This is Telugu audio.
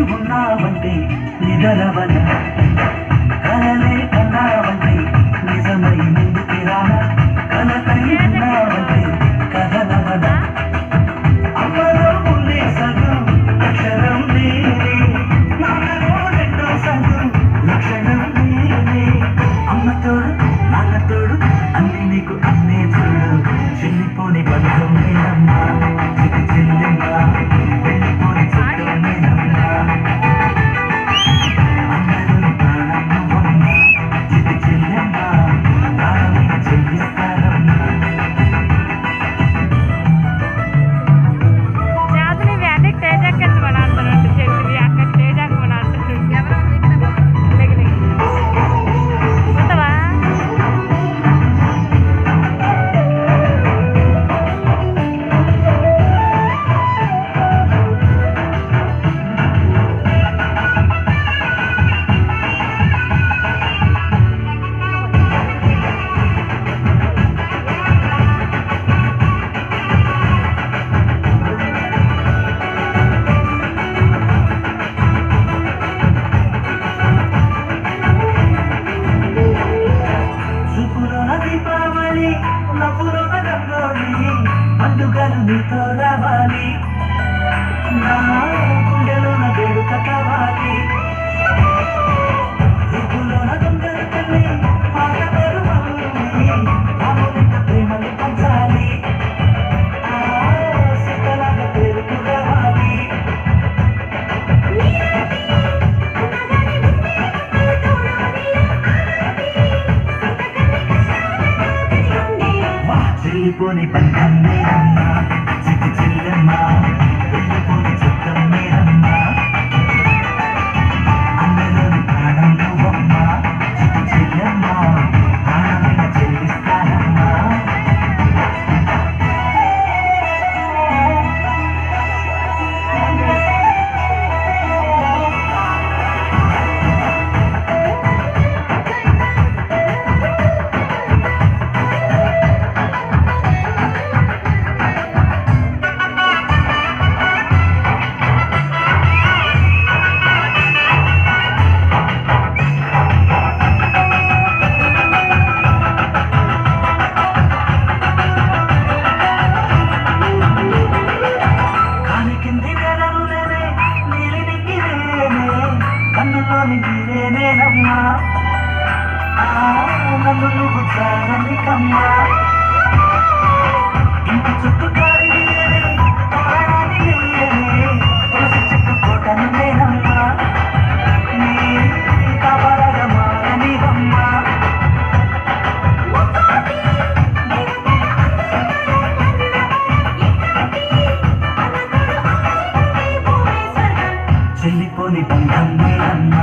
ఉన్నావంటే నిదరవన కలలే కన్నావంటే నిజమై ముందుకి రానా కలకై ఉన్నావంటే కథనవన అమ్మలో ఉండే సగం అక్షరం నేనే నాన్నలో రెండో సగం లక్షణం నేనే అమ్మతోడు నాన్నతోడు అన్ని నీకు అన్నే చూడు చెల్లిపోని బంధం నేనమ్మా ఇది చెల్లెమ్మా వెళ్ళిపోని చుట్టం నేనమ్మా అందరూ ప్రాణం నువ్వమ్మా ఇది చెల్లెమ్మా ప్రాణమైన చెల్లిస్తారమ్మా జాతని వ్యాధి తేజాకెచ్చు మన అంటున్నట్టు చెల్లి అక్కడ తేజాకు మన అంటున్నట్టు ఎవరో పోతావా చూపులోన దీపావళి నవ్వులోన రంగోలి పండుగలు నీతో రావాలి నా గుండెలోన వేడుక కావాలి దిక్కులోన దొంగలు తల్లి మాట పెరుమల్లి రామునింట ప్రేమలు పంచాలి ఆ సీతలాగా పేరుకు రావాలి చెల్లిపోని బంధం నేనమ్మా చిట్టి చెల్లెమ్మా వెళ్ళిపోని చుట్టం నేనమ్మా అందరిలోని ప్రాణం నువ్వమ్మా చిట్టి చెల్లెమ్మా ప్రాణమైన చెల్లిస్తానమ్మా కాలికింది నెలలు నేనే నీలి నింగి నేనే కన్నులోని నీరేనేనమ్మా నన్ను నువ్వు చాలని కమ్మా ఇంటి చుట్టూ కారి నేనే తోరణాన్ని నేనే తులసి చెట్టు కోటను నేనమ్మా నీ కాపలాగా మారనివమ్మా చెల్లిపోని బంధం నేనమ్మా